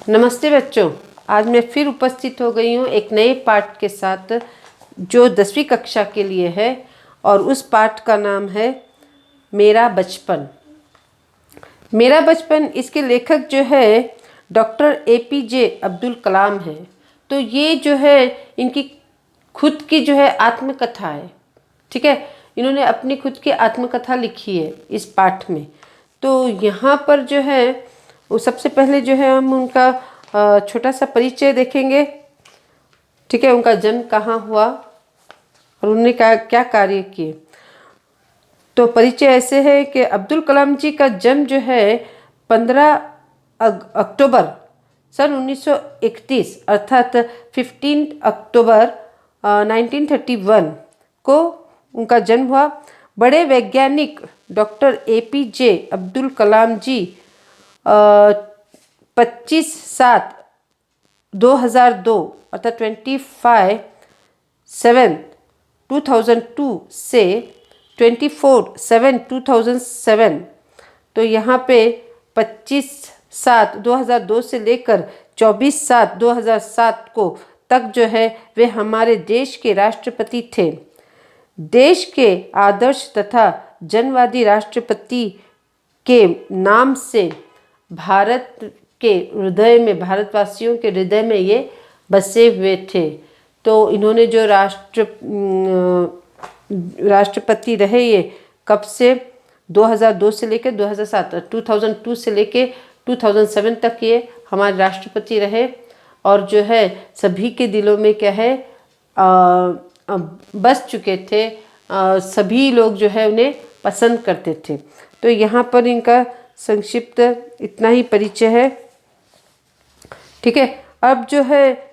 नमस्ते बच्चों। आज मैं फिर उपस्थित हो गई हूँ एक नए पाठ के साथ जो 10वीं कक्षा के लिए है और उस पाठ का नाम है मेरा बचपन। मेरा बचपन इसके लेखक जो है डॉक्टर APJ अब्दुल कलाम है। तो ये जो है इनकी खुद की जो है आत्मकथा है। ठीक है, इन्होंने अपनी खुद की आत्मकथा लिखी है इस पाठ में। तो यहाँ पर जो है वो सबसे पहले जो है हम उनका छोटा सा परिचय देखेंगे। ठीक है, उनका जन्म कहाँ हुआ और उन्होंने क्या कार्य किए। तो परिचय ऐसे है कि अब्दुल कलाम जी का जन्म जो है 15 अक्टूबर सन 1931 अर्थात 15 अक्टूबर 1931 को उनका जन्म हुआ। बड़े वैज्ञानिक डॉक्टर APJ अब्दुल कलाम जी 25/7/2002 अर्थात 25/7/2002 से 24/7/2007, तो यहाँ पे 25/7/2002 से लेकर 24/7/2007 को तक जो है वे हमारे देश के राष्ट्रपति थे। देश के आदर्श तथा जनवादी राष्ट्रपति के नाम से भारत के हृदय में, भारतवासियों के हृदय में ये बसे हुए थे। तो इन्होंने जो राष्ट्रपति रहे ये कब से 2002 से लेकर 2007 2002 से लेकर 2007 तक ये हमारे राष्ट्रपति रहे और जो है सभी के दिलों में क्या है बस चुके थे। सभी लोग जो है उन्हें पसंद करते थे। तो यहाँ पर इनका संक्षिप्त इतना ही परिचय है। ठीक है, अब जो है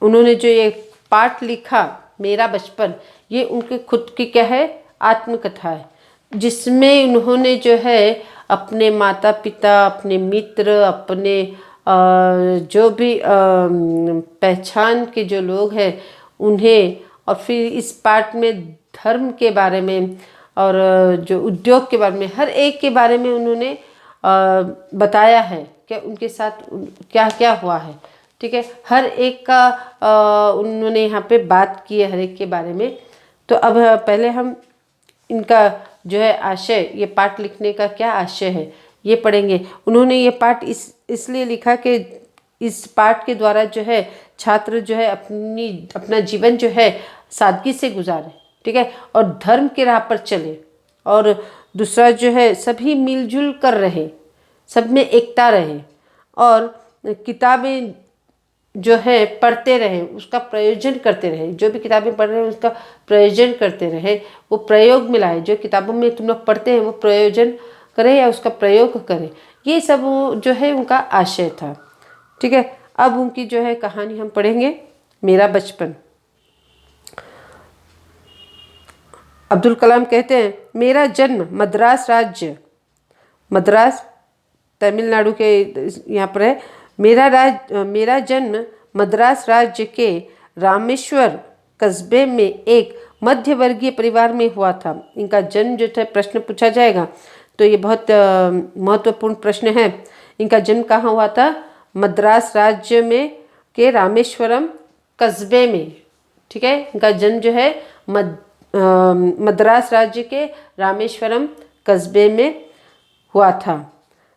उन्होंने जो ये पाठ लिखा मेरा बचपन, ये उनके खुद की क्या है आत्मकथा है, जिसमें उन्होंने जो है अपने माता पिता, अपने मित्र, अपने जो भी पहचान के जो लोग हैं उन्हें, और फिर इस पाठ में धर्म के बारे में और जो उद्योग के बारे में, हर एक के बारे में उन्होंने बताया है कि उनके साथ क्या क्या हुआ है। ठीक है, हर एक का उन्होंने यहाँ पे बात की है, हर एक के बारे में। तो अब पहले हम इनका जो है आशय, ये पाठ लिखने का क्या आशय है ये पढ़ेंगे। उन्होंने ये पाठ इसलिए लिखा कि इस पाठ के द्वारा जो है छात्र जो है अपना जीवन जो है सादगी से गुजारे। ठीक है, और धर्म के राह पर चले, और दूसरा जो है सभी मिलजुल कर रहे, सब में एकता रहे, और किताबें जो है पढ़ते रहे, उसका प्रयोजन करते रहे। जो भी किताबें पढ़ रहे हैं उसका प्रयोजन करते रहे, वो प्रयोग में लाए। जो किताबों में तुम लोग पढ़ते हैं वो प्रयोजन करें या उसका प्रयोग करें, ये सब जो है उनका आशय था। ठीक है, अब उनकी जो है कहानी हम पढ़ेंगे, मेरा बचपन। अब्दुल कलाम कहते हैं, मेरा जन्म मद्रास राज्य, मद्रास तमिलनाडु के यहाँ पर है। मेरा जन्म मद्रास राज्य के रामेश्वर कस्बे में एक मध्यवर्गीय परिवार में हुआ था। इनका जन्म जो था, प्रश्न पूछा जाएगा तो ये बहुत महत्वपूर्ण प्रश्न है। इनका जन्म कहाँ हुआ था? मद्रास राज्य में के रामेश्वरम कस्बे में। ठीक है, इनका जन्म जो है मद्रास राज्य के रामेश्वरम कस्बे में हुआ था,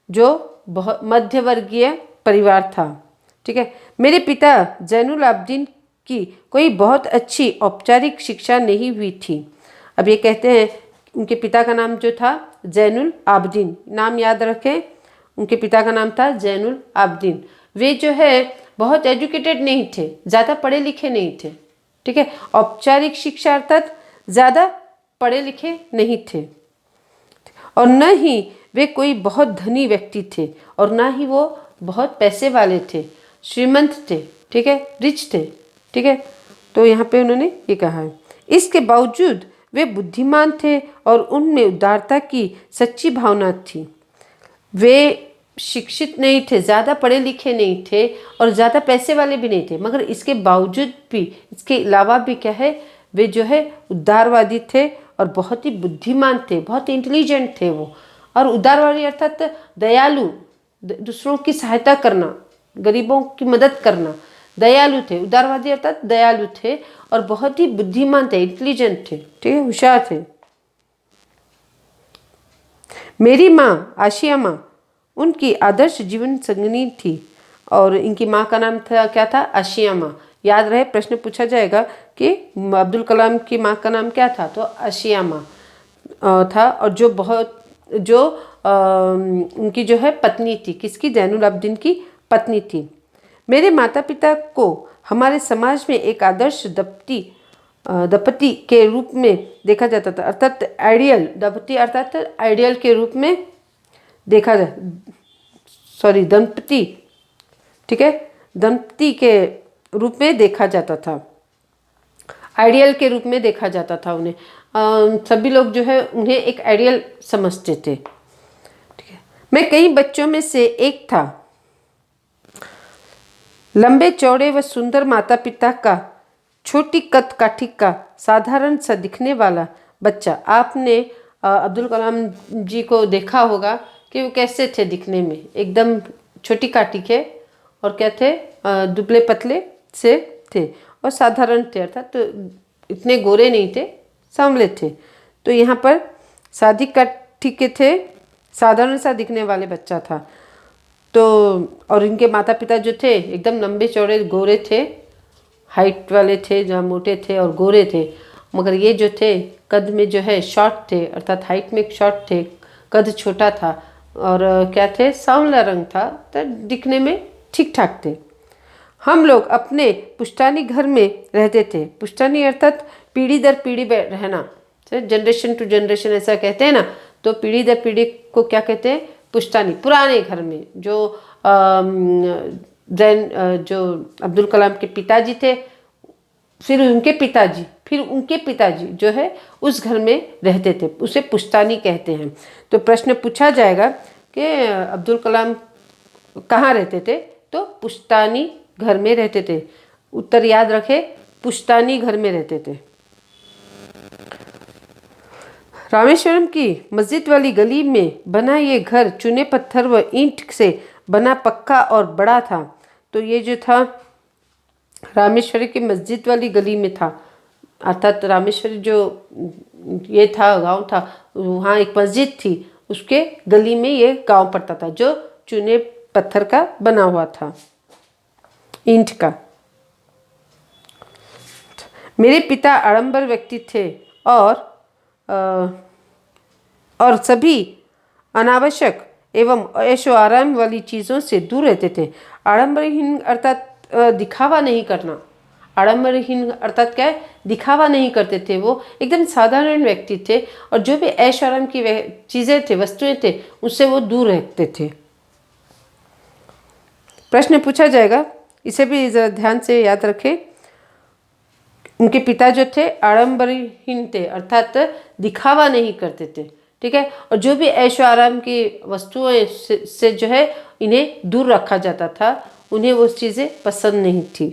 जो बहुत मध्यवर्गीय परिवार था। ठीक है, मेरे पिता जैनुल आबदीन की कोई बहुत अच्छी औपचारिक शिक्षा नहीं हुई थी। अब ये कहते हैं उनके पिता का नाम जो था जैनुल आबदीन, नाम याद रखें, उनके पिता का नाम था जैनुल आबदीन। वे जो है बहुत एजुकेटेड नहीं थे, ज़्यादा पढ़े लिखे नहीं थे। ठीक है, औपचारिक शिक्षा अर्थात ज़्यादा पढ़े लिखे नहीं थे, और न ही वे कोई बहुत धनी व्यक्ति थे और ना ही वो बहुत पैसे वाले थे, श्रीमंत थे। ठीक है, रिच थे। ठीक है, तो यहाँ पे उन्होंने ये कहा है, इसके बावजूद वे बुद्धिमान थे और उनमें उदारता की सच्ची भावना थी। वे शिक्षित नहीं थे, ज़्यादा पढ़े लिखे नहीं थे और ज़्यादा पैसे वाले भी नहीं थे, मगर इसके बावजूद भी, इसके अलावा भी क्या है, वे जो है उदारवादी थे और बहुत ही बुद्धिमान थे, बहुत इंटेलिजेंट थे वो। और उदारवादी अर्थात दयालु, दूसरों की सहायता करना, गरीबों की मदद करना, दयालु थे, उदारवादी अर्थात दयालु थे और बहुत ही बुद्धिमान थे, इंटेलिजेंट थे, ठीक है, होशियार थे। मेरी माँ आशिया माँ उनकी आदर्श जीवन संगिनी थी और इनकी माँ का नाम था, क्या था, आशिया माँ। याद रहे, प्रश्न पूछा जाएगा कि अब्दुल कलाम की माँ का नाम क्या था, तो आशिया माँ था। और जो उनकी जो है पत्नी थी, किसकी, जैनुल आबदीन की पत्नी थी। मेरे माता पिता को हमारे समाज में एक आदर्श दंपति के रूप में देखा जाता था, अर्थात आइडियल दंपति, अर्थात आइडियल के रूप में देखा दंपति, ठीक है, दंपति के रूप में देखा जाता था, आइडियल के रूप में देखा जाता था उन्हें। सभी लोग जो है उन्हें एक आइडियल समझते थे, ठीक है। मैं कई बच्चों में से एक था, लंबे चौड़े व सुंदर माता पिता का, छोटी कद काठी का, साधारण सा दिखने वाला बच्चा। आपने अब्दुल कलाम जी को देखा होगा कि वो कैसे थे दिखने में, एकदम छोटी काठी के और क्या थे, दुबले पतले से थे और साधारण थे, अर्थात तो इतने गोरे नहीं थे, सांवले थे। तो यहाँ पर सादी काठी के थे, साधारण सा दिखने वाले बच्चा था। तो और इनके माता पिता जो थे एकदम लंबे चौड़े गोरे थे, हाइट वाले थे, जहाँ मोटे थे और गोरे थे। मगर ये जो थे कद में जो है शॉर्ट थे, अर्थात हाइट में शॉर्ट थे, कद छोटा था और क्या थे, सांवला रंग था, तो दिखने में ठीक ठाक थे। हम लोग अपने पुश्तैनी घर में रहते थे। पुश्तैनी अर्थात पीढ़ी दर पीढ़ी रहना, जनरेशन टू जनरेशन ऐसा कहते हैं ना, तो पीढ़ी दर पीढ़ी को क्या कहते हैं, पुश्तैनी, पुराने घर में। जो जो अब्दुल कलाम के पिताजी थे, फिर उनके पिताजी, फिर उनके पिताजी जो है उस घर में रहते थे, उसे पुश्तैनी कहते हैं। तो प्रश्न पूछा जाएगा कि अब्दुल कलाम कहाँ रहते थे, तो पुश्तैनी घर में रहते थे। उत्तर याद रखे, पुश्तैनी घर में रहते थे। रामेश्वरम की मस्जिद वाली गली में बना ये घर चूने पत्थर व ईंट से बना, पक्का और बड़ा था। तो ये जो था रामेश्वरी की मस्जिद वाली गली में था, अर्थात रामेश्वरी जो ये था गांव था, वहाँ एक मस्जिद थी, उसके गली में ये गांव पड़ता था जो चूने पत्थर का बना हुआ था, ईंट का। मेरे पिता आडंबर व्यक्ति थे और सभी अनावश्यक एवं ऐशो आराम वाली चीज़ों से दूर रहते थे। आडंबरहीन अर्थात दिखावा नहीं करना, आडंबरहीन अर्थात क्या है, दिखावा नहीं करते थे। वो एकदम साधारण व्यक्ति थे और जो भी ऐश आराम की चीज़ें थे, वस्तुएं थे, उससे वो दूर रहते थे। प्रश्न पूछा जाएगा, इसे भी जरा ध्यान से याद रखें। उनके पिता जो थे आडंबरहीन थे, अर्थात दिखावा नहीं करते थे, ठीक है। और जो भी ऐशो आराम की वस्तुएं से जो है इन्हें दूर रखा जाता था, उन्हें वो चीज़ें पसंद नहीं थी।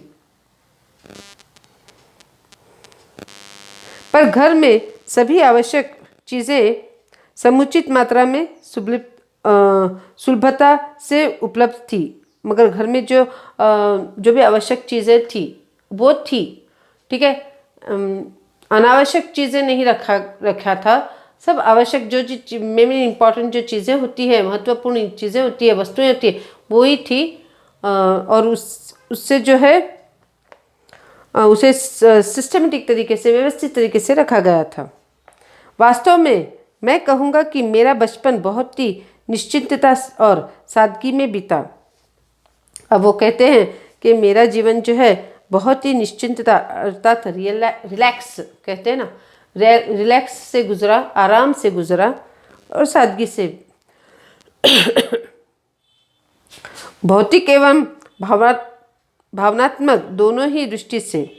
पर घर में सभी आवश्यक चीज़ें समुचित मात्रा में सुलभता से उपलब्ध थी। मगर घर में जो भी आवश्यक चीज़ें थी वो थी, ठीक है। अनावश्यक चीज़ें नहीं रखा था, सब आवश्यक जो में इम्पॉर्टेंट जो चीज़ें होती है, महत्वपूर्ण चीज़ें होती है, वस्तुएं होती है, वो ही थी। और उससे जो है उसे सिस्टमेटिक तरीके से, व्यवस्थित तरीके से रखा गया था। वास्तव में मैं कहूँगा कि मेरा बचपन बहुत ही निश्चिंतता और सादगी में बीता। अब वो कहते हैं कि मेरा जीवन जो है बहुत ही निश्चिंतता अर्थात रिलैक्स कहते हैं ना, रिलैक्स से गुजरा, आराम से गुजरा और सादगी से। भौतिक एवं भावनात्मक दोनों ही दृष्टि से।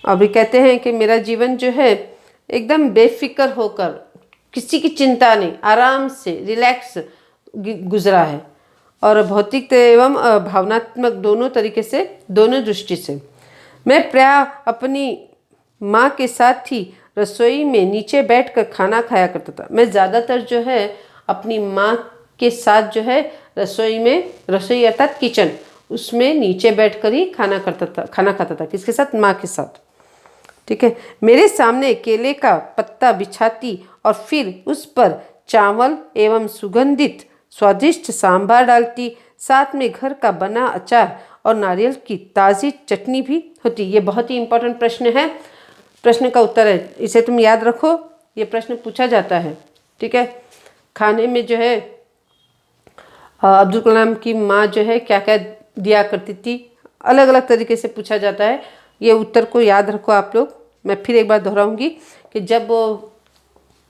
अभी कहते हैं कि मेरा जीवन जो है एकदम बेफिक्र होकर, किसी की चिंता नहीं, आराम से रिलैक्स गुजरा है। और भौतिक एवं भावनात्मक दोनों तरीके से, दोनों दृष्टि से। मैं प्राय अपनी माँ के साथ ही रसोई में नीचे बैठकर खाना खाया करता था। मैं ज़्यादातर जो है अपनी माँ के साथ जो है रसोई में, रसोई अर्थात किचन, उसमें नीचे बैठकर ही खाना खाता था। किसके साथ? माँ के साथ। ठीक है। मेरे सामने केले का पत्ता बिछाती और फिर उस पर चावल एवं सुगंधित स्वादिष्ट सांभर डालती, साथ में घर का बना अचार और नारियल की ताज़ी चटनी भी होती। ये बहुत ही इंपॉर्टेंट प्रश्न है, प्रश्न का उत्तर है, इसे तुम याद रखो, ये प्रश्न पूछा जाता है। ठीक है। खाने में जो है अब्दुल कलाम की माँ जो है क्या क्या दिया करती थी, अलग अलग तरीके से पूछा जाता है। ये उत्तर को याद रखो आप लोग। मैं फिर एक बार दोहराऊंगी कि जब वो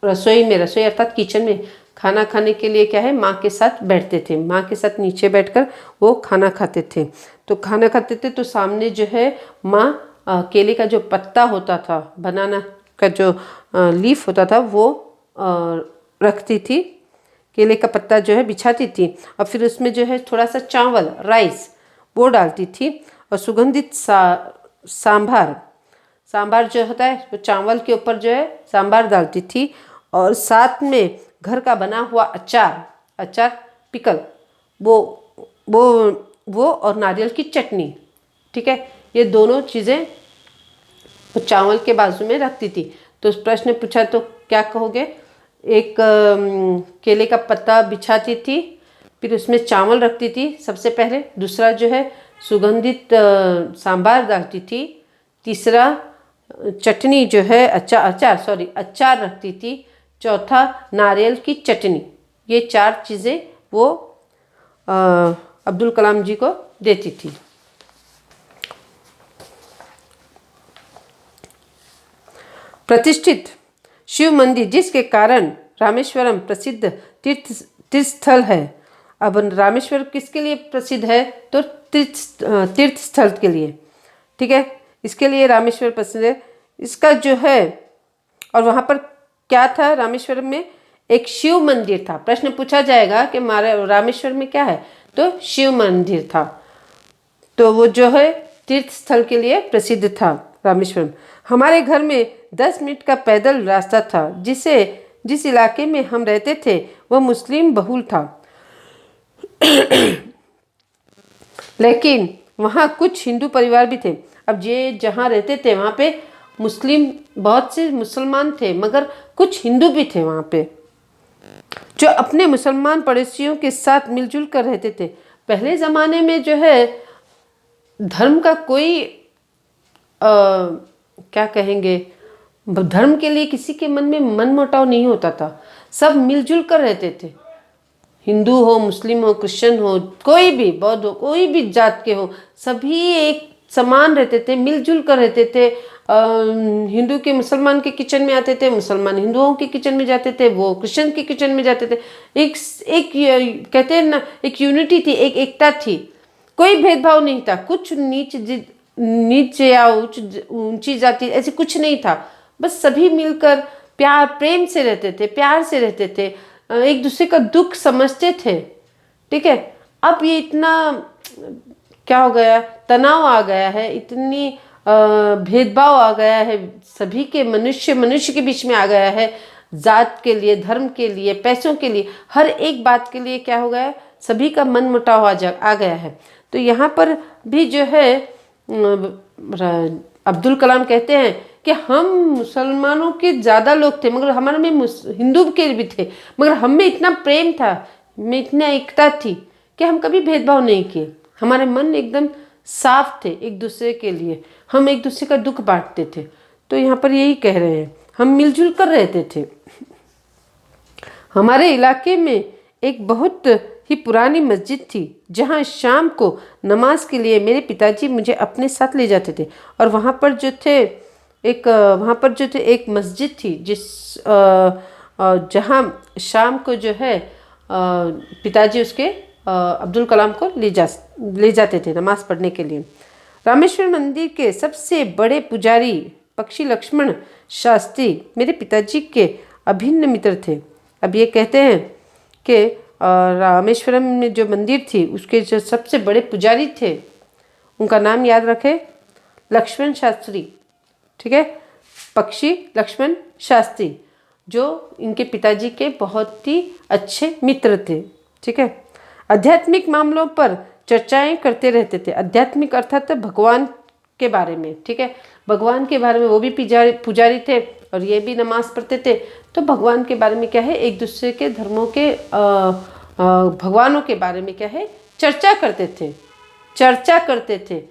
रसोई अर्थात किचन में खाना खाने के लिए क्या है, माँ के साथ बैठते थे, माँ के साथ नीचे बैठकर वो खाना खाते थे। तो खाना खाते थे तो सामने जो है माँ केले का जो पत्ता होता था, बनाना का जो लीफ होता था, वो रखती थी, केले का पत्ता जो है बिछाती थी और फिर उसमें जो है थोड़ा सा चावल, राइस वो डालती थी और सुगंधित सांभर जो होता है वो चावल के ऊपर जो है सांभर डालती थी और साथ में घर का बना हुआ अचार पिकल वो और नारियल की चटनी। ठीक है। ये दोनों चीज़ें वो चावल के बाजू में रखती थी। तो प्रश्न पूछा तो क्या कहोगे? एक केले का पत्ता बिछाती थी, फिर उसमें चावल रखती थी सबसे पहले, दूसरा जो है सुगंधित सांभर डालती थी, तीसरा चटनी जो है अचार रखती थी, चौथा नारियल की चटनी। ये 4 चीज़ें वो अब्दुल कलाम जी को देती थी। प्रतिष्ठित शिव मंदिर जिसके कारण रामेश्वरम प्रसिद्ध तीर्थ स्थल है। अब रामेश्वर किसके लिए प्रसिद्ध है? तो तीर्थ स्थल के लिए। ठीक है। इसके लिए रामेश्वर प्रसिद्ध है। इसका जो है, और वहाँ पर क्या था? रामेश्वरम में एक शिव मंदिर था। प्रश्न पूछा जाएगा कि हमारे रामेश्वर में क्या है, तो शिव मंदिर था। तो वो जो है तीर्थ स्थल के लिए प्रसिद्ध था रामेश्वरम। हमारे घर में 10 मिनट का पैदल रास्ता था। जिस इलाके में हम रहते थे वह मुस्लिम बहुल था, लेकिन वहाँ कुछ हिंदू परिवार भी थे। अब ये जहाँ रहते थे वहाँ पे मुस्लिम, बहुत से मुसलमान थे, मगर कुछ हिंदू भी थे वहाँ पे, जो अपने मुसलमान पड़ोसियों के साथ मिलजुल कर रहते थे। पहले ज़माने में जो है धर्म का कोई क्या कहेंगे, धर्म के लिए किसी के मन में मनमुटाव नहीं होता था, सब मिलजुल कर रहते थे। हिंदू हो, मुस्लिम हो, क्रिश्चियन हो, कोई भी, बौद्ध हो, कोई भी जात के हो, सभी एक समान रहते थे, मिलजुल कर रहते थे। हिंदू के मुसलमान के किचन में आते थे, मुसलमान हिंदुओं के किचन में जाते थे, वो क्रिश्चियन के किचन में जाते थे। एक कहते हैं ना, एक यूनिटी थी, एक एकता थी, कोई भेदभाव नहीं था। कुछ नीच या ऊंची जाति ऐसे कुछ नहीं था। बस सभी मिलकर प्यार प्रेम से रहते थे, प्यार से रहते थे, एक दूसरे का दुख समझते थे। ठीक है। अब ये इतना क्या हो गया, तनाव आ गया है, इतनी भेदभाव आ गया है, सभी के मनुष्य के बीच में आ गया है, जात के लिए, धर्म के लिए, पैसों के लिए, हर एक बात के लिए क्या हो गया, सभी का मन मुटाव आ गया है। तो यहाँ पर भी जो है अब्दुल कलाम कहते हैं कि हम मुसलमानों के ज़्यादा लोग थे, मगर हमारे में हिंदू के भी थे, मगर हम में इतना प्रेम था, में इतना एकता थी कि हम कभी भेदभाव नहीं किए। हमारे मन एकदम साफ थे एक दूसरे के लिए, हम एक दूसरे का दुख बांटते थे। तो यहाँ पर यही कह रहे हैं, हम मिलजुल कर रहते थे। हमारे इलाके में एक बहुत ही पुरानी मस्जिद थी, जहाँ शाम को नमाज के लिए मेरे पिताजी मुझे अपने साथ ले जाते थे। और वहाँ पर जो थे एक मस्जिद थी जहाँ शाम को जो है पिताजी उसके अब्दुल कलाम को ले जाते थे नमाज पढ़ने के लिए। रामेश्वर मंदिर के सबसे बड़े पुजारी पक्षी लक्ष्मण शास्त्री मेरे पिताजी के अभिन्न मित्र थे। अब ये कहते हैं कि रामेश्वरम में जो मंदिर थी उसके जो सबसे बड़े पुजारी थे उनका नाम याद रखें, लक्ष्मण शास्त्री। ठीक है। पक्षी लक्ष्मण शास्त्री जो इनके पिताजी के बहुत ही अच्छे मित्र थे। ठीक है। आध्यात्मिक मामलों पर चर्चाएं करते रहते थे। आध्यात्मिक अर्थात भगवान के बारे में, ठीक है, भगवान के बारे में। वो भी पुजारी थे और ये भी नमाज पढ़ते थे। तो भगवान के बारे में क्या है, एक दूसरे के धर्मों के भगवानों के बारे में क्या है, चर्चा करते थे, चर्चा करते थे,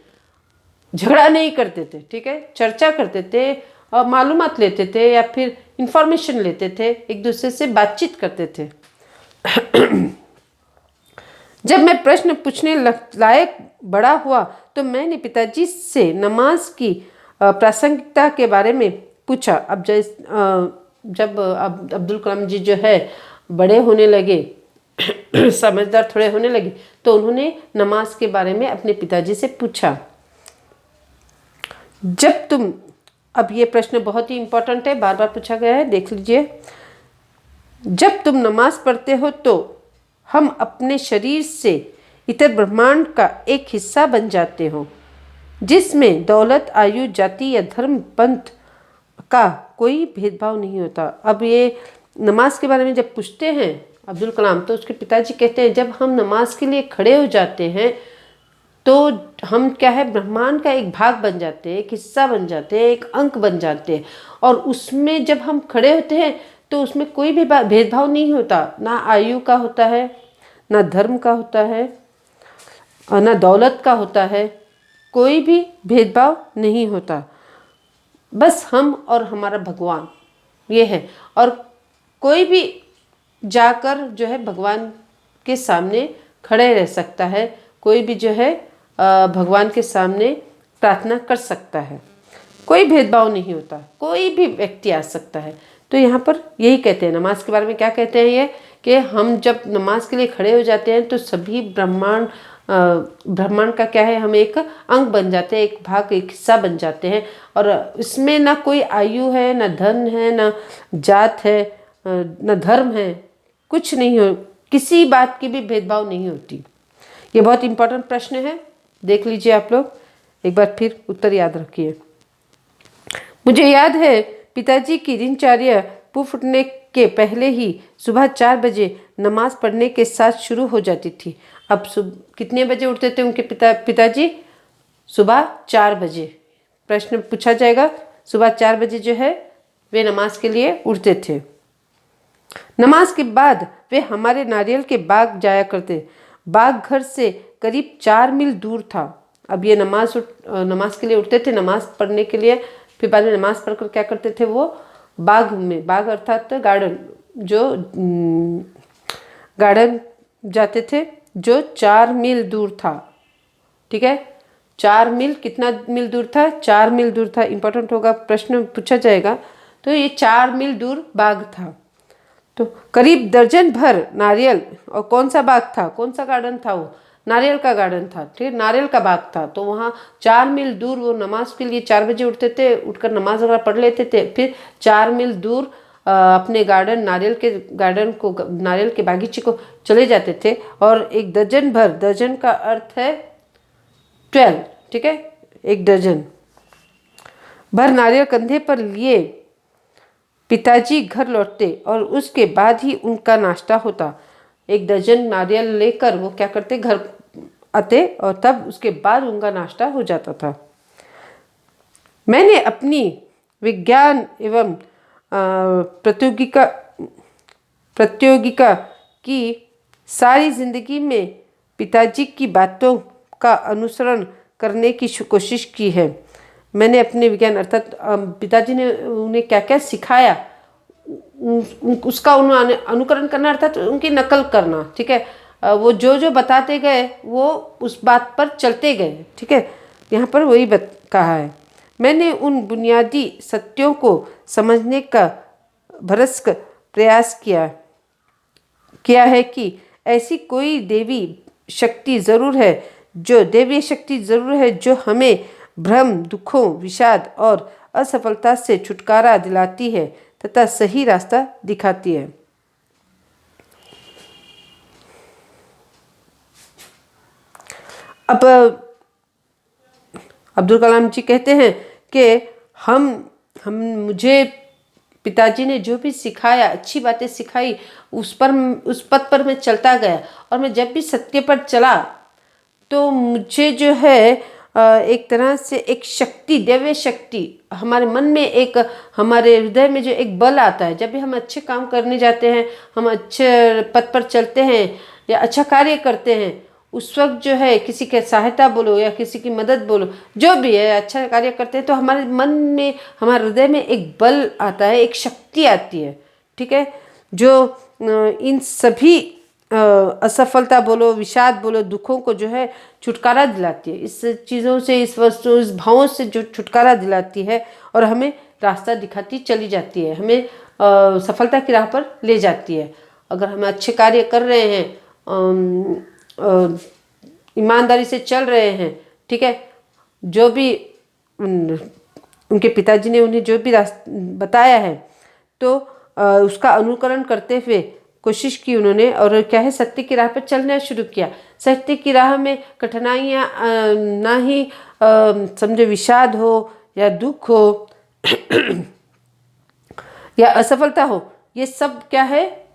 झगड़ा नहीं करते थे, ठीक है, चर्चा करते थे और मालूमात लेते थे या फिर इंफॉर्मेशन लेते थे, एक दूसरे से बातचीत करते थे। जब मैं प्रश्न पूछने लायक बड़ा हुआ तो मैंने पिताजी से नमाज की प्रासंगिकता के बारे में पूछा। अब जब अब्दुल कलाम जी जो है बड़े होने लगे, समझदार थोड़े होने लगे, तो उन्होंने नमाज के बारे में अपने पिताजी से पूछा। जब तुम, अब ये प्रश्न बहुत ही इंपॉर्टेंट है, बार बार पूछा गया है, देख लीजिए। जब तुम नमाज पढ़ते हो तो हम अपने शरीर से इतर ब्रह्मांड का एक हिस्सा बन जाते हो, जिसमें दौलत, आयु, जाति या धर्म, पंथ का कोई भेदभाव नहीं होता। अब ये नमाज के बारे में जब पूछते हैं अब्दुल कलाम, तो उसके पिताजी कहते हैं जब हम नमाज के लिए खड़े हो जाते हैं तो हम क्या है, ब्रह्मांड का एक भाग बन जाते हैं, एक हिस्सा बन जाते हैं, एक अंक बन जाते हैं। और उसमें जब हम खड़े होते हैं तो उसमें कोई भी भेदभाव नहीं होता, ना आयु का होता है, ना धर्म का होता है, और ना दौलत का होता है, कोई भी भेदभाव नहीं होता। बस हम और हमारा भगवान ये है। और कोई भी जाकर जो है भगवान के सामने खड़े रह सकता है, कोई भी जो है भगवान के सामने प्रार्थना कर सकता है, कोई भेदभाव नहीं होता, कोई भी व्यक्ति आ सकता है। तो यहाँ पर यही कहते हैं, नमाज के बारे में क्या कहते हैं ये, कि हम जब नमाज के लिए खड़े हो जाते हैं तो सभी ब्रह्मांड का क्या है, हम एक अंग बन जाते हैं, एक भाग, एक हिस्सा बन जाते हैं। और इसमें ना कोई आयु है, ना धन है, ना जात है, ना धर्म है, कुछ नहीं हो, किसी बात की भी भेदभाव नहीं होती। ये बहुत इंपॉर्टेंट प्रश्न है, देख लीजिए आप लोग एक बार, फिर उत्तर याद रखिए। मुझे याद है पिताजी की दिनचर्या फूटने के पहले ही सुबह 4 बजे नमाज पढ़ने के साथ शुरू हो जाती थी। अब कितने बजे उठते थे उनके पिताजी? सुबह 4 बजे। प्रश्न पूछा जाएगा, सुबह 4 बजे जो है वे नमाज के लिए उठते थे। नमाज के बाद वे हमारे नारियल के बाग जाया करते। बाग घर से करीब 4 मील दूर था। अब ये नमाज के लिए उठते थे, नमाज पढ़ने के लिए, फिर बाद में नमाज पढ़कर क्या करते थे, वो बाग अर्थात गार्डन, जो गार्डन जाते थे, जो 4 मील दूर था, ठीक है। 4 मील, कितना मील दूर था? 4 मील दूर था। इंपॉर्टेंट होगा, प्रश्न पूछा जाएगा। तो ये 4 मील दूर बाग था। तो करीब दर्जन भर नारियल, और कौन सा बाग था, कौन सा गार्डन था वो? नारियल का गार्डन था, ठीक, नारियल का बाग था। तो वहाँ 4 मील दूर वो नमाज के लिए 4 बजे उठते थे, उठकर नमाज वगैरह पढ़ लेते थे, फिर 4 मील दूर अपने गार्डन, नारियल के गार्डन को, नारियल के बागीचे को चले जाते थे। और एक दर्जन भर, दर्जन का अर्थ है 12, ठीक है, एक दर्जन भर नारियल कंधे पर लिए पिताजी घर लौटते और उसके बाद ही उनका नाश्ता होता। एक दर्जन नारियल लेकर वो क्या करते, घर आते, और तब उसके बाद उनका नाश्ता हो जाता था। मैंने अपनी विज्ञान एवं प्रतियोगिता की सारी जिंदगी में पिताजी की बातों का अनुसरण करने की कोशिश की है। मैंने अपने विज्ञान अर्थात पिताजी ने उन्हें क्या क्या सिखाया, उसका उन्होंने अनुकरण करना, अर्थात उनकी नकल करना, ठीक है। वो जो जो बताते गए वो उस बात पर चलते गए, ठीक है। यहाँ पर वही कहा है। मैंने उन बुनियादी सत्यों को समझने का भरसक प्रयास किया है कि ऐसी कोई देवी शक्ति ज़रूर है, जो हमें भ्रम, दुखों, विषाद और असफलता से छुटकारा दिलाती है तथा सही रास्ता दिखाती है। अब अब्दुल कलाम जी कहते हैं कि मुझे पिताजी ने जो भी सिखाया, अच्छी बातें सिखाई, उस पथ पर मैं चलता गया, और मैं जब भी सत्य पर चला तो मुझे जो है एक तरह से एक शक्ति, दिव्य शक्ति हमारे मन में, एक हमारे हृदय में जो एक बल आता है, जब भी हम अच्छे काम करने जाते हैं, हम अच्छे पथ पर चलते हैं या अच्छा कार्य करते हैं, उस वक्त जो है किसी की सहायता बोलो या किसी की मदद बोलो, जो भी है अच्छा कार्य करते हैं, तो हमारे मन में, हमारे हृदय में एक बल आता है, एक शक्ति आती है, ठीक है, जो इन सभी असफलता बोलो, विषाद बोलो, दुखों को जो है छुटकारा दिलाती है, इस चीज़ों से, इस वस्तु, इस भावों से जो छुटकारा दिलाती है और हमें रास्ता दिखाती चली जाती है, हमें सफलता की राह पर ले जाती है। अगर हम अच्छे कार्य कर रहे हैं, ईमानदारी से चल रहे हैं, ठीक है, जो भी उनके पिताजी ने उन्हें जो भी रास्ता बताया है, तो उसका अनुकरण करते हुए कोशिश की उन्होंने, और क्या है, सत्य की राह पर चलना शुरू किया। सत्य की राह में कठिनाइयाँ ना ही समझो विषाद हो या दुख हो या असफलता हो, ये सब क्या है,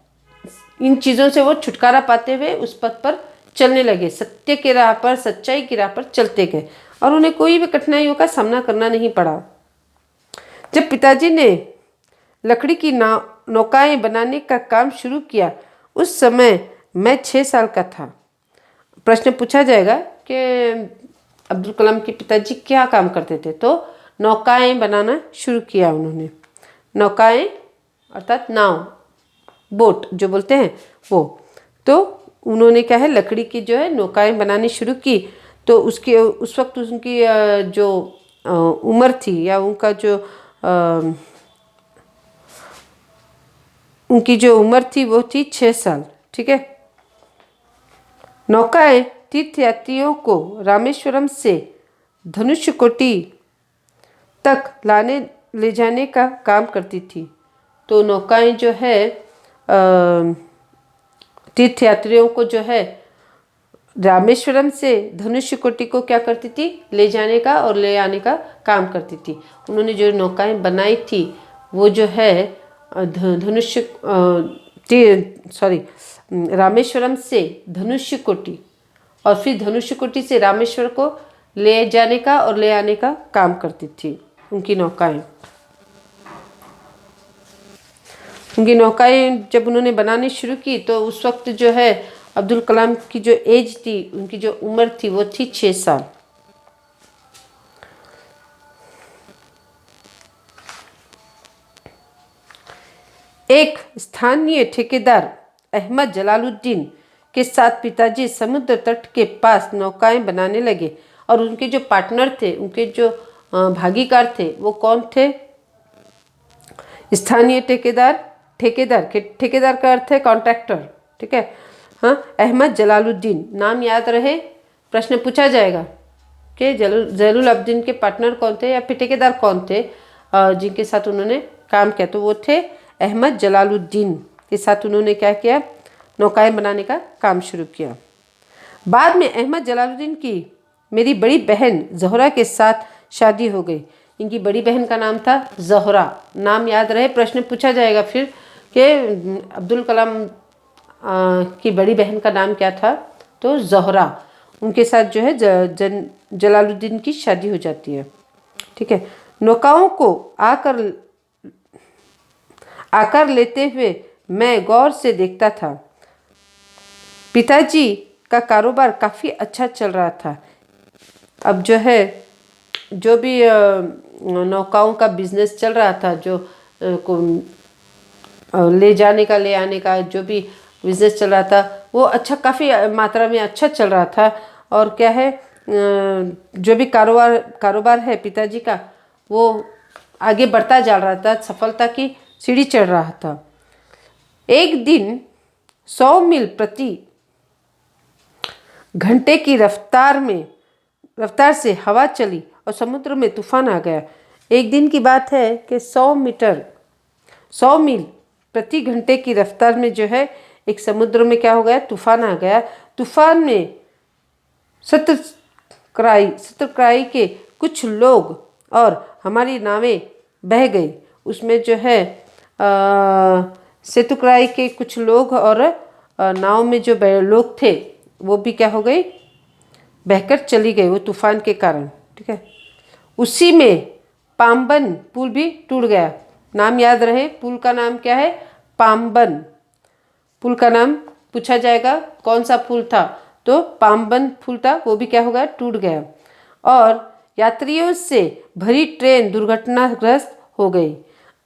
इन चीज़ों से वो छुटकारा पाते हुए उस पथ पर चलने लगे, सत्य की राह पर, सच्चाई की राह पर चलते गए, और उन्हें कोई भी कठिनाइयों का सामना करना नहीं पड़ा। जब पिताजी ने लकड़ी की नौकाएं बनाने का काम शुरू किया, उस समय मैं 6 साल का था। प्रश्न पूछा जाएगा कि अब्दुल कलाम के पिताजी क्या काम करते थे, तो नौकाएं बनाना शुरू किया उन्होंने। नौकाएं अर्थात नाव, बोट जो बोलते हैं वो, तो उन्होंने क्या है, लकड़ी की जो है नौकाएं बनानी शुरू की। तो उस वक्त उनकी जो उम्र थी, या उनकी जो उम्र थी वो थी 6 साल, ठीक है। नौकाएं तीर्थयात्रियों को रामेश्वरम से धनुषकोटी तक ले जाने का काम करती थी। तो नौकाएं जो है तीर्थयात्रियों को जो है रामेश्वरम से धनुषकोटी को क्या करती थी, ले जाने का और ले आने का काम करती थी। उन्होंने जो नौकाएं बनाई थी वो जो है रामेश्वरम से धनुषकोटी, और फिर धनुषकोटी से रामेश्वर को ले जाने का और ले आने का काम करती थी उनकी नौकाएं। उनकी नौकाएं जब उन्होंने बनानी शुरू की, तो उस वक्त जो है अब्दुल कलाम की जो एज थी, उनकी जो उम्र थी वो थी 6 साल। एक स्थानीय ठेकेदार अहमद जलालुद्दीन के साथ पिताजी समुद्र तट के पास नौकाएं बनाने लगे, और उनके जो पार्टनर थे, उनके जो भागीदार थे, वो कौन थे? स्थानीय ठेकेदार का अर्थ है कॉन्ट्रैक्टर, ठीक है। हाँ, अहमद जलालुद्दीन नाम याद रहे, प्रश्न पूछा जाएगा कि जलालुद्दीन के पार्टनर कौन थे या फिर ठेकेदार कौन थे जिनके साथ उन्होंने काम किया, तो वो थे अहमद जलालुद्दीन के साथ उन्होंने क्या किया, नौकाएं बनाने का काम शुरू किया। बाद में अहमद जलालुद्दीन की मेरी बड़ी बहन ज़ोहरा के साथ शादी हो गई। इनकी बड़ी बहन का नाम था ज़ोहरा, नाम याद रहे, प्रश्न पूछा जाएगा फिर कि अब्दुल कलाम की बड़ी बहन का नाम क्या था, तो ज़ोहरा। उनके साथ जो है जलालुद्दीन की शादी हो जाती है, ठीक है। नौकाओं को आकार लेते हुए मैं गौर से देखता था। पिताजी का कारोबार काफ़ी अच्छा चल रहा था। अब जो है, जो भी नौकाओं का बिजनेस चल रहा था, जो ले जाने का, ले आने का जो भी बिजनेस चल रहा था, वो अच्छा, काफ़ी मात्रा में अच्छा चल रहा था। और क्या है, जो भी कारोबार है पिताजी का, वो आगे बढ़ता जा रहा था, सफलता की सीढ़ी चढ़ रहा था। एक दिन 100 मील प्रति घंटे की रफ्तार से हवा चली और समुद्र में तूफान आ गया। एक दिन की बात है कि 100 मील प्रति घंटे की रफ्तार में जो है एक समुद्र में क्या हो गया, तूफान आ गया। तूफान में सतर्कराई के कुछ लोग और हमारी नावें बह गई। उसमें जो है सेतुकराई के कुछ लोग और नाव में जो लोग थे वो भी क्या हो गए, बहकर चली गई वो तूफान के कारण। ठीक है, उसी में पाम्बन पुल भी टूट गया। नाम याद रहे, पुल का नाम क्या है? पाम्बन। पुल का नाम पूछा जाएगा कौन सा पुल था, तो पाम्बन पुल था, वो भी क्या हो गया? टूट गया। और यात्रियों से भरी ट्रेन दुर्घटनाग्रस्त हो गई।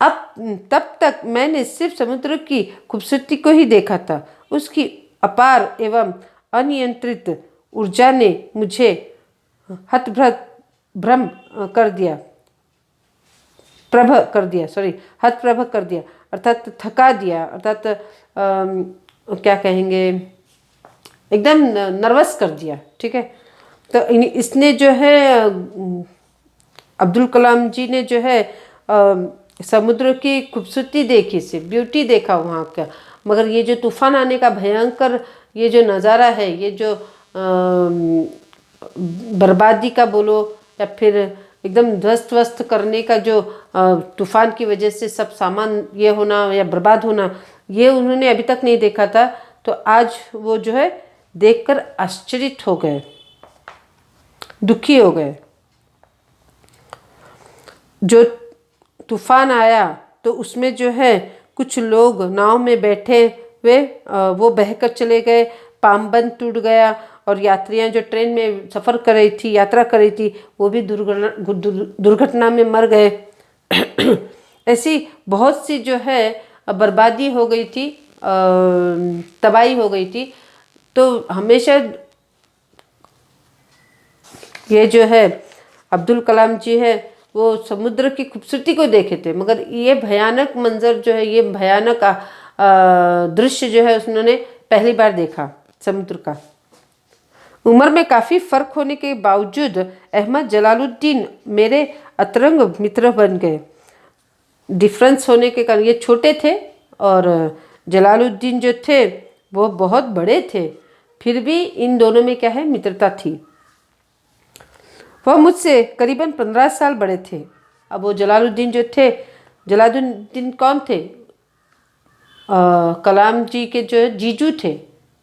अब तब तक मैंने सिर्फ समुद्र की खूबसूरती को ही देखा था। उसकी अपार एवं अनियंत्रित ऊर्जा ने मुझे हतप्रभ कर दिया, हतप्रभ कर दिया, अर्थात थका दिया, अर्थात क्या कहेंगे, एकदम नर्वस कर दिया। ठीक है, तो इसने जो है अब्दुल कलाम जी ने जो है समुद्र की खूबसूरती देखी, से ब्यूटी देखा वहाँ का, मगर ये जो तूफान आने का भयंकर ये जो नज़ारा है, ये जो बर्बादी का बोलो या फिर एकदम ध्वस्त वस्त करने का जो तूफान की वजह से सब सामान ये होना या बर्बाद होना, ये उन्होंने अभी तक नहीं देखा था। तो आज वो जो है देखकर आश्चर्यचकित हो गए, दुखी हो गए। जो तूफान आया तो उसमें जो है कुछ लोग नाव में बैठे हुए वो बहकर चले गए, पामबंद टूट गया और यात्रियां जो ट्रेन में सफ़र कर रही थी, यात्रा कर रही थी, वो भी दुर्घटना में मर गए। ऐसी बहुत सी जो है बर्बादी हो गई थी, तबाही हो गई थी। तो हमेशा ये जो है अब्दुल कलाम जी है वो समुद्र की खूबसूरती को देखे थे, मगर ये भयानक मंजर जो है, ये भयानक दृश्य जो है उन्होंने पहली बार देखा समुद्र का। उम्र में काफ़ी फ़र्क होने के बावजूद अहमद जलालुद्दीन मेरे अतरंग मित्र बन गए। डिफरेंस होने के कारण, ये छोटे थे और जलालुद्दीन जो थे वो बहुत बड़े थे, फिर भी इन दोनों में क्या है, मित्रता थी। वह मुझसे करीबन 15 साल बड़े थे। अब वो जलालुद्दीन जो थे, जलालुद्दीन कौन थे? कलाम जी के जो जीजू थे।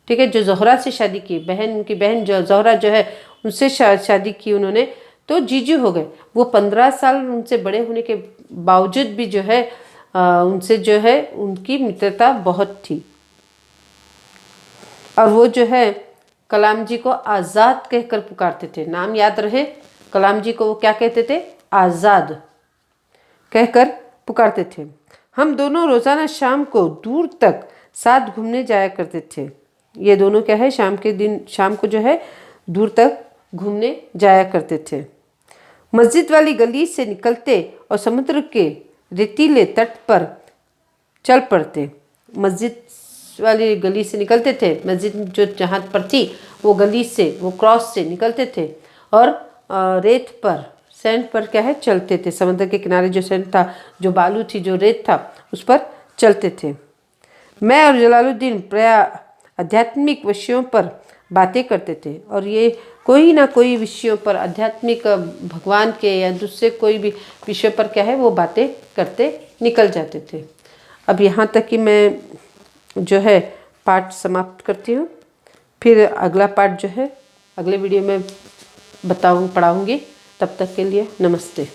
ठीक है, जो ज़ोहरा से शादी की, बहन, उनकी बहन जो ज़ोहरा जो है उनसे शादी की उन्होंने, तो जीजू हो गए। वो 15 साल उनसे बड़े होने के बावजूद भी जो है उनसे जो है उनकी मित्रता बहुत थी। और वो जो है कलाम जी को आज़ाद कहकर पुकारते थे। नाम याद रहे, कलाम जी को वो क्या कहते थे? आज़ाद कहकर पुकारते थे। हम दोनों रोज़ाना शाम को दूर तक साथ घूमने जाया करते थे। ये दोनों क्या है, शाम को जो है दूर तक घूमने जाया करते थे। मस्जिद वाली गली से निकलते और समुद्र के रेतीले तट पर चल पड़ते। मस्जिद वाली गली से निकलते थे, मस्जिद जो जहाँ पर थी वो गली से, वो क्रॉस से निकलते थे और रेत पर, सैंड पर क्या है, चलते थे। समुद्र के किनारे जो सैंड था, जो बालू थी, जो रेत था, उस पर चलते थे। मैं और जलालुद्दीन प्रायः आध्यात्मिक विषयों पर बातें करते थे और ये कोई ना कोई विषयों पर, आध्यात्मिक, भगवान के या दूसरे कोई भी विषय पर क्या है वो बातें करते निकल जाते थे। अब यहाँ तक कि मैं जो है पाठ समाप्त करती हूँ। फिर अगला पाठ जो है अगले वीडियो में पढ़ाऊँगी। तब तक के लिए नमस्ते।